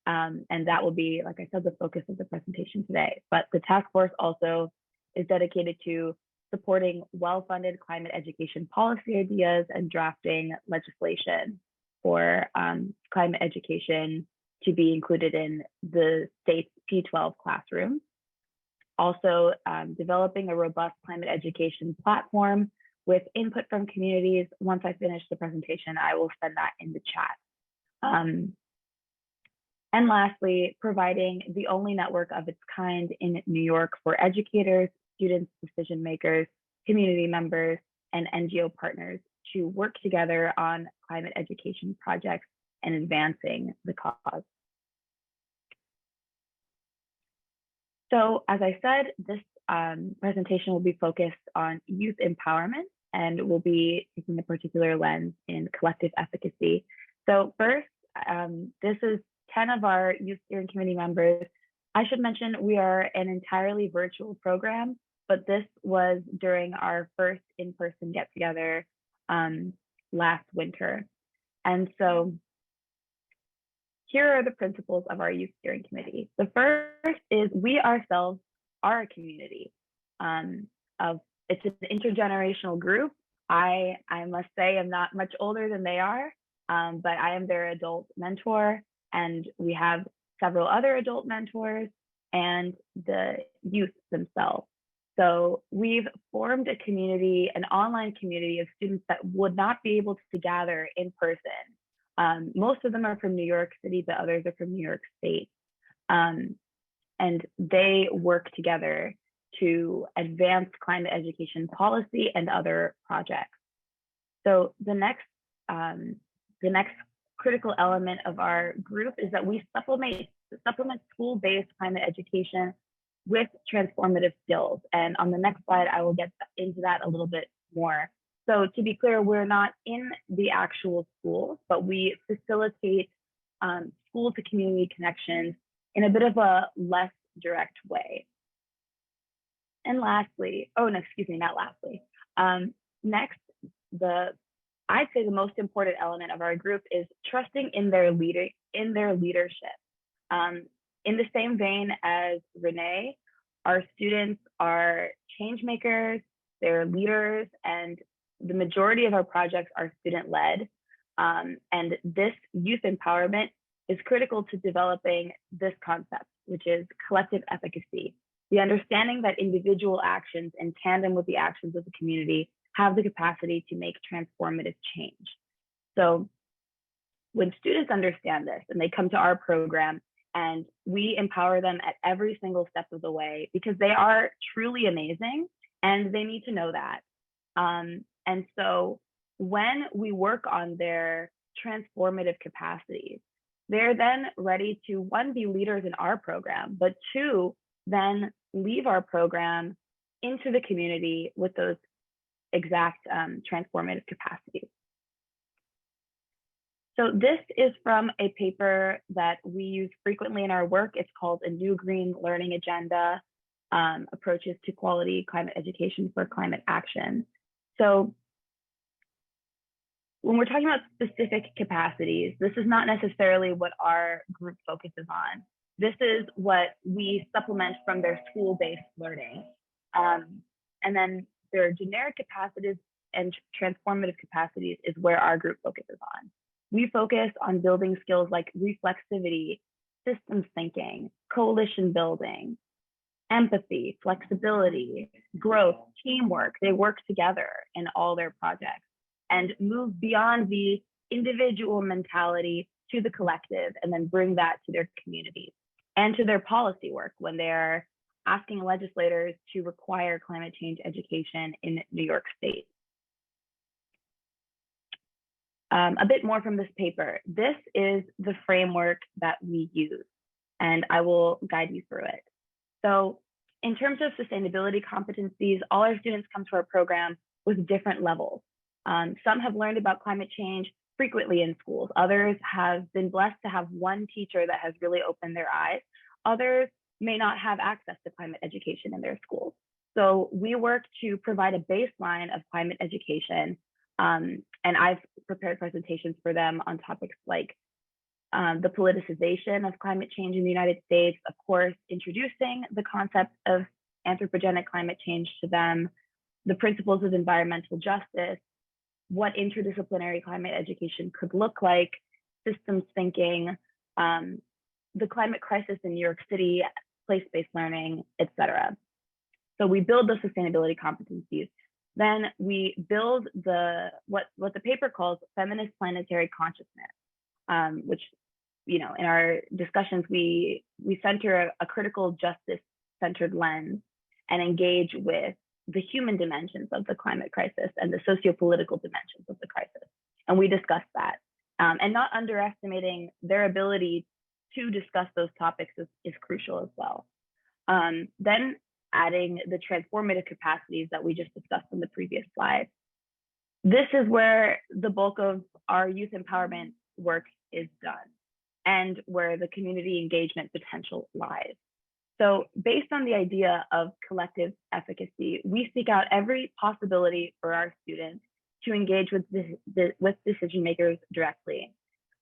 And that will be, like I said, the focus of the presentation today. But the task force also is dedicated to supporting well-funded climate education policy ideas and drafting legislation for climate education to be included in the state's P12 classroom. Also developing a robust climate education platform with input from communities. Once I finish the presentation, I will send that in the chat. And lastly, providing the only network of its kind in New York for educators, students, decision makers, community members, and NGO partners to work together on climate education projects and advancing the cause. So as I said, this presentation will be focused on youth empowerment and will be taking a particular lens in collective efficacy. So first, this is 10 of our youth steering committee members. I should mention we are an entirely virtual program, but this was during our first in-person get-together last winter. And so here are the principles of our youth steering committee. The first is we ourselves are a community it's an intergenerational group. I must say I'm not much older than they are, but I am their adult mentor, and we have several other adult mentors and the youth themselves. So we've formed a community, an online community of students that would not be able to gather in person. Most of them are from New York City, but others are from New York State. And they work together to advance climate education policy and other projects. So the next critical element of our group is that we supplement school-based climate education with transformative skills. And on the next slide, I will get into that a little bit more. So to be clear, we're not in the actual schools, but we facilitate school to community connections in a bit of a less direct way. And lastly, oh no, excuse me, not lastly. Next, I'd say the most important element of our group is trusting in their leadership. In the same vein as Renae, our students are change makers, they're leaders, and the majority of our projects are student-led. And this youth empowerment is critical to developing this concept, which is collective efficacy. The understanding that individual actions in tandem with the actions of the community have the capacity to make transformative change. So when students understand this and they come to our program, and we empower them at every single step of the way because they are truly amazing and they need to know that. And so when we work on their transformative capacities, they're then ready to, one, be leaders in our program, but two, then leave our program into the community with those exact transformative capacities. So this is from a paper that we use frequently in our work. It's called A New Green Learning Agenda, Approaches to Quality Climate Education for Climate Action. So when we're talking about specific capacities, this is not necessarily what our group focuses on. This is what we supplement from their school-based learning. And then their generic capacities and transformative capacities is where our group focuses on. We focus on building skills like reflexivity, systems thinking, coalition building, empathy, flexibility, growth, teamwork. They work together in all their projects and move beyond the individual mentality to the collective, and then bring that to their communities and to their policy work when they're asking legislators to require climate change education in New York State. A bit more from this paper. This is the framework that we use, and I will guide you through it. So in terms of sustainability competencies, all our students come to our program with different levels. Some have learned about climate change frequently in schools. Others have been blessed to have one teacher that has really opened their eyes. Others may not have access to climate education in their schools. So we work to provide a baseline of climate education. And I've prepared presentations for them on topics like the politicization of climate change in the United States, of course, introducing the concept of anthropogenic climate change to them, the principles of environmental justice, what interdisciplinary climate education could look like, systems thinking, the climate crisis in New York City, place-based learning, et cetera. So we build those sustainability competencies. Then we build what the paper calls feminist planetary consciousness, which in our discussions, we center a critical justice-centered lens and engage with the human dimensions of the climate crisis and the socio-political dimensions of the crisis. And we discuss that. And not underestimating their ability to discuss those topics is crucial as well. Then adding the transformative capacities that we just discussed on the previous slide. This is where the bulk of our youth empowerment work is done and where the community engagement potential lies. So based on the idea of collective efficacy, we seek out every possibility for our students to engage with decision makers directly.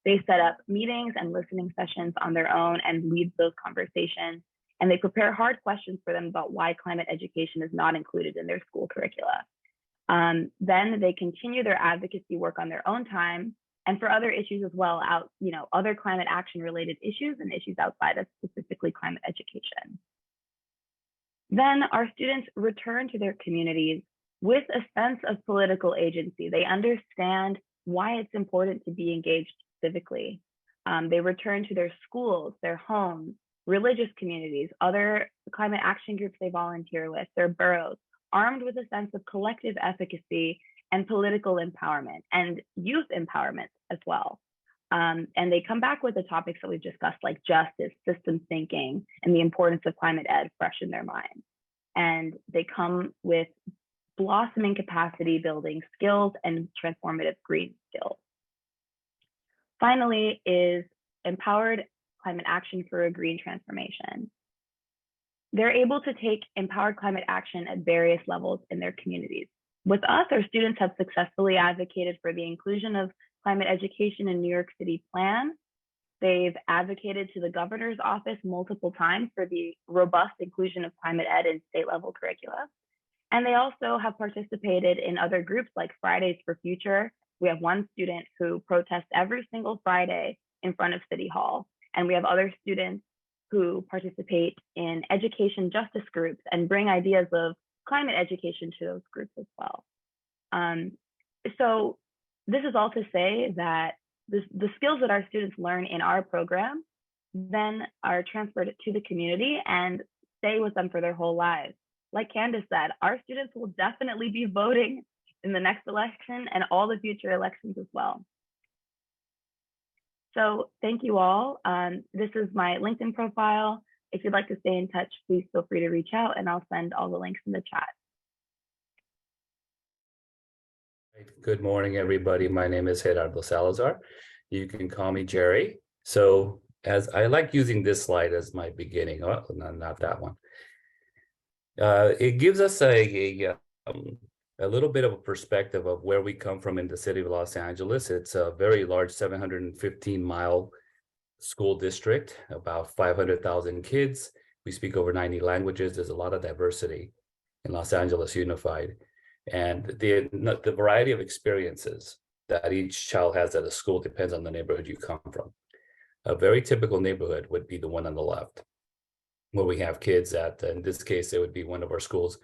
They set up meetings and listening sessions on their own and lead those conversations. And they prepare hard questions for them about why climate education is not included in their school curricula. Then they continue their advocacy work on their own time and for other issues as well, other climate action related issues and issues outside of specifically climate education. Then our students return to their communities with a sense of political agency. They understand why it's important to be engaged civically. They return to their schools, their homes, religious communities, other climate action groups they volunteer with, their boroughs, armed with a sense of collective efficacy and political empowerment and youth empowerment as well. And they come back with the topics that we've discussed, like justice, systems thinking, and the importance of climate ed fresh in their minds. And they come with blossoming capacity building skills and transformative green skills. Finally is empowered climate action for a green transformation. They're able to take empowered climate action at various levels in their communities. With us, our students have successfully advocated for the inclusion of climate education in New York City Plan. They've advocated to the governor's office multiple times for the robust inclusion of climate ed in state level curricula. And they also have participated in other groups like Fridays for Future. We have one student who protests every single Friday in front of City Hall. And we have other students who participate in education justice groups and bring ideas of climate education to those groups as well. So this is all to say that the skills that our students learn in our program then are transferred to the community and stay with them for their whole lives. Like Candice said, our students will definitely be voting in the next election and all the future elections as well. So thank you all. This is my LinkedIn profile. If you'd like to stay in touch, please feel free to reach out and I'll send all the links in the chat. Good morning, everybody. My name is Gerardo Salazar. You can call me Jerry. So as I like using this slide as my beginning, oh, not that one. It gives us a little bit of a perspective of where we come from in the city of Los Angeles. It's a very large 715-mile school district, about 500,000 kids. We speak over 90 languages. There's a lot of diversity in Los Angeles Unified. And the variety of experiences that each child has at a school depends on the neighborhood you come from. A very typical neighborhood would be the one on the left, where we have kids at, in this case, it would be one of our schools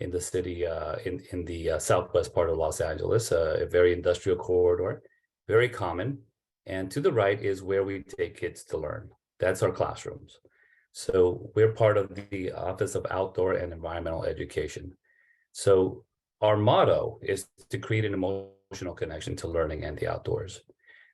in the city, in the southwest part of Los Angeles, a very industrial corridor, very common. And to the right is where we take kids to learn. That's our classrooms. So we're part of the Office of Outdoor and Environmental Education. So our motto is to create an emotional connection to learning and the outdoors.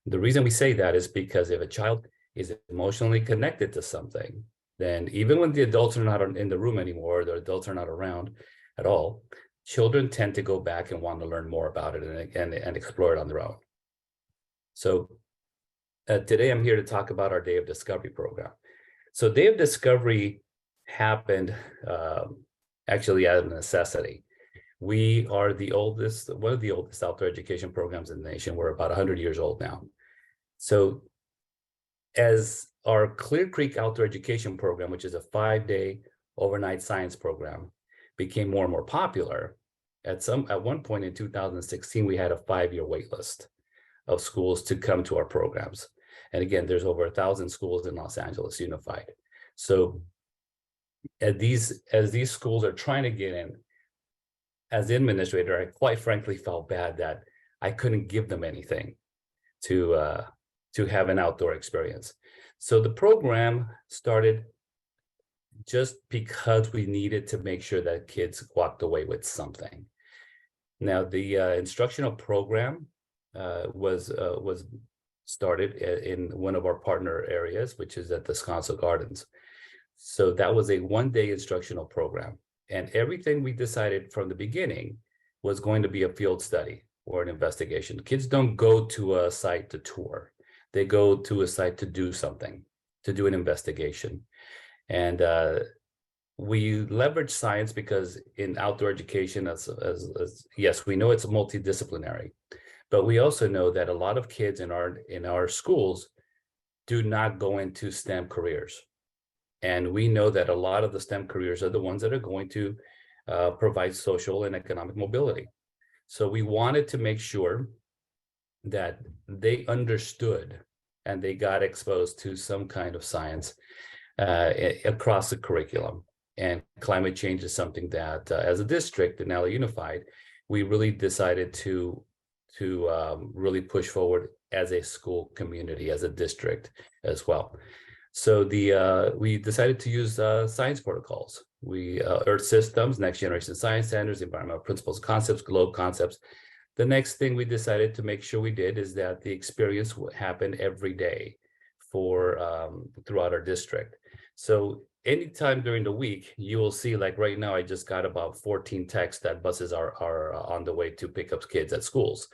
The reason we say that is because if a child is emotionally connected to something, then even when the adults are not in the room anymore, the adults are not around at all, children tend to go back and want to learn more about it and explore it on their own. So today I'm here to talk about our Day of Discovery program. So Day of Discovery happened actually out of necessity. We are one of the oldest outdoor education programs in the nation. We're about 100 years old now. So as our Clear Creek Outdoor Education Program, which is a 5-day overnight science program, became more and more popular, at one point in 2016, we had a 5-year wait list of schools to come to our programs. And again, there's over 1,000 schools in Los Angeles Unified. So as these schools are trying to get in, as the administrator, I quite frankly felt bad that I couldn't give them anything to to have an outdoor experience. So the program started just because we needed to make sure that kids walked away with something. Now, the instructional program was started in one of our partner areas, which is at the Sconso Gardens. So that was a one-day instructional program. And everything we decided from the beginning was going to be a field study or an investigation. Kids don't go to a site to tour. They go to a site to do something, to do an investigation. And we leverage science because in outdoor education, as yes, we know it's multidisciplinary, but we also know that a lot of kids in our schools do not go into STEM careers. And we know that a lot of the STEM careers are the ones that are going to provide social and economic mobility. So we wanted to make sure that they understood and they got exposed to some kind of science across the curriculum. And climate change is something that, as a district in LA Unified, we really decided to really push forward as a school community, as a district as well. So we decided to use science protocols. Earth systems, next generation science standards, environmental principles, concepts, globe concepts. The next thing we decided to make sure we did is that the experience would happen every day throughout our district. So anytime during the week, you will see, like right now, I just got about 14 texts that buses are on the way to pick up kids at schools.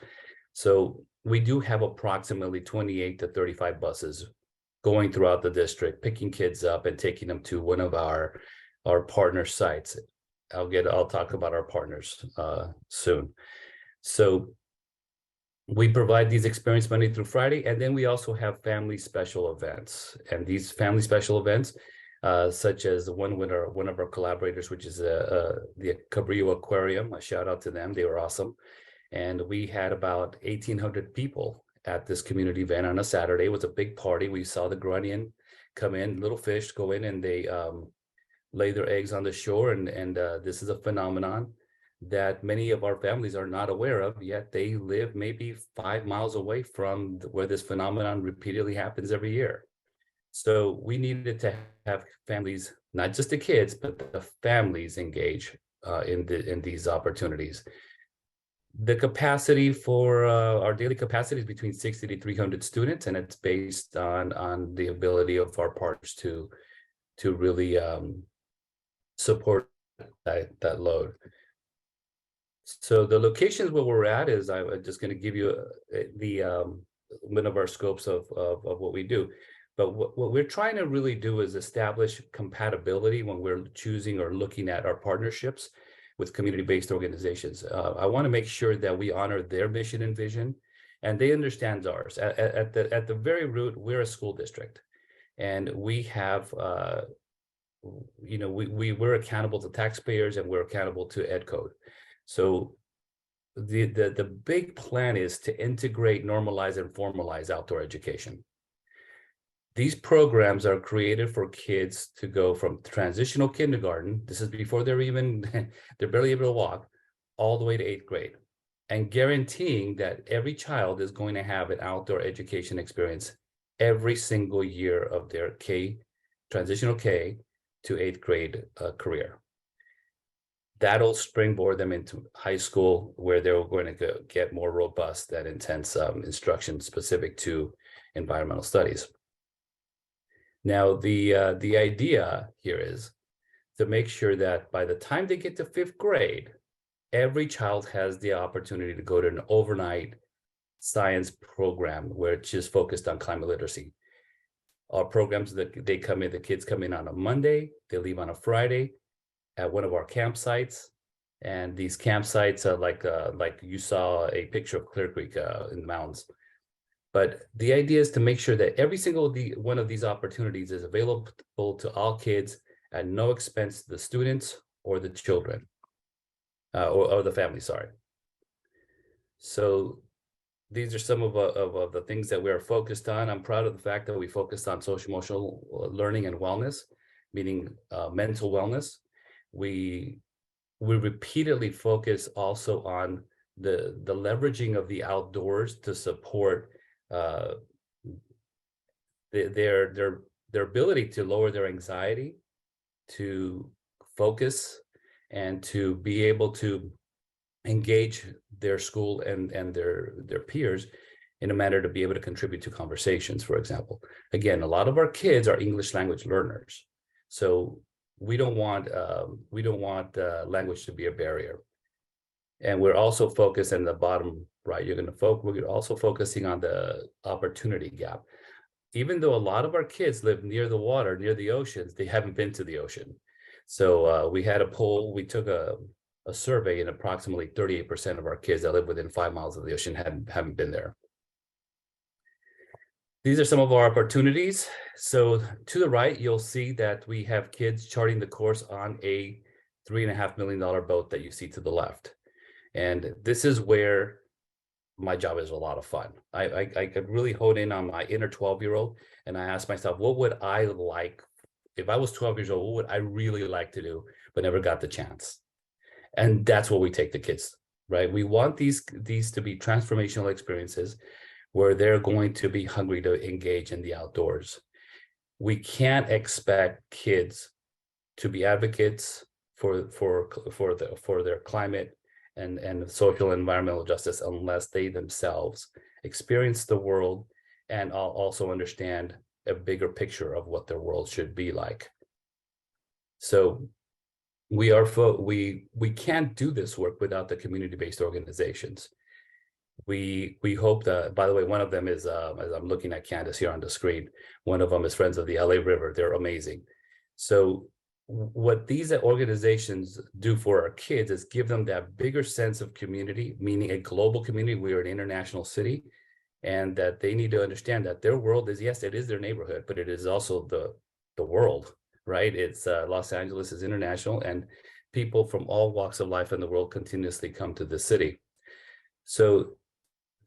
So we do have approximately 28 to 35 buses going throughout the district, picking kids up and taking them to one of our partner sites. I'll talk about our partners soon. So we provide these experiences Monday through Friday, and then we also have family special events. And these family special events, such as one of our collaborators, which is the Cabrillo Aquarium, a shout out to them, they were awesome. And we had about 1,800 people at this community event on a Saturday. It was a big party. We saw the grunion come in, little fish go in, and they lay their eggs on the shore. And this is a phenomenon that many of our families are not aware of, yet they live maybe 5 miles away from where this phenomenon repeatedly happens every year. So we needed to have families, not just the kids, but the families engage in these opportunities. The capacity for our daily capacity is between 60 to 300 students, and it's based on the ability of our partners to really support that load. So the locations where we're at is, I'm just going to give you one of our scopes of what we do. But what we're trying to really do is establish compatibility when we're choosing or looking at our partnerships with community-based organizations. I want to make sure that we honor their mission and vision, and they understand ours. At the very root, we're a school district, and we have, we're accountable to taxpayers, and we're accountable to EdCode. So the big plan is to integrate, normalize, and formalize outdoor education. These programs are created for kids to go from transitional kindergarten, this is before they're barely able to walk, all the way to 8th grade, and guaranteeing that every child is going to have an outdoor education experience every single year of their transitional K to 8th grade career. That'll springboard them into high school, where they're going to get more robust and intense instruction specific to environmental studies. Now, the idea here is to make sure that by the time they get to 5th grade, every child has the opportunity to go to an overnight science program, which is focused on climate literacy. Our programs, the kids come in on a Monday, they leave on a Friday at one of our campsites. And these campsites are like you saw a picture of Clear Creek in the mountains. But the idea is to make sure that every single one of these opportunities is available to all kids at no expense to the students or the children, or the family, sorry. So these are some of the things that we are focused on. I'm proud of the fact that we focused on social emotional learning and wellness, meaning mental wellness. We repeatedly focus also on the leveraging of the outdoors to support their ability to lower their anxiety, to focus, and to be able to engage their school and their peers in a manner to be able to contribute to conversations, for example. Again, a lot of our kids are English language learners, so we don't want language to be a barrier. And we're also focused in the bottom right. We're also focusing on the opportunity gap. Even though a lot of our kids live near the water, near the oceans, they haven't been to the ocean. So we had a poll. We took a survey, and approximately 38% of our kids that live within 5 miles of the ocean haven't been there. These are some of our opportunities. So to the right, you'll see that we have kids charting the course on a $3.5 million boat that you see to the left. And this is where my job is a lot of fun. I could really hone in on my inner 12-year-old, and I ask myself, what would I like, if I was 12 years old, what would I really like to do, but never got the chance? And that's what we take the kids, right? We want these to be transformational experiences where they're going to be hungry to engage in the outdoors. We can't expect kids to be advocates for their climate and social and environmental justice unless they themselves experience the world and also understand a bigger picture of what their world should be like. So we can't do this work without the community-based organizations. We hope that, by the way, one of them is, as I'm looking at Candice here on the screen, one of them is Friends of the LA River. They're amazing. So what these organizations do for our kids is give them that bigger sense of community, meaning a global community. We are an international city, and that they need to understand that their world is, yes, it is their neighborhood, but it is also the world, right? It's Los Angeles is international, and people from all walks of life in the world continuously come to the city. So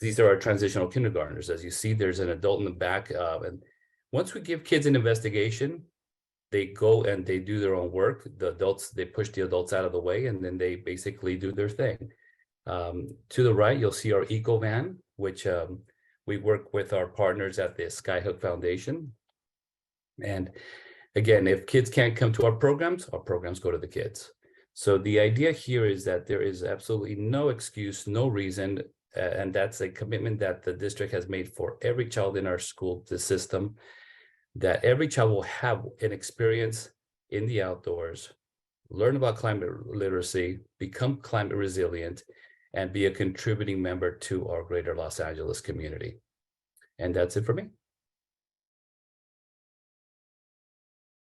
these are our transitional kindergartners. As you see, there's an adult in the back. And once we give kids an investigation, they go and they do their own work. The adults, they push the adults out of the way, and then they basically do their thing. To the right, you'll see our eco van, which we work with our partners at the Skyhook Foundation. And again, if kids can't come to our programs go to the kids. So the idea here is that there is absolutely no excuse, no reason, and that's a commitment that the district has made for every child in our school system, that every child will have an experience in the outdoors, learn about climate literacy, become climate resilient, and be a contributing member to our greater Los Angeles community. And that's it for me.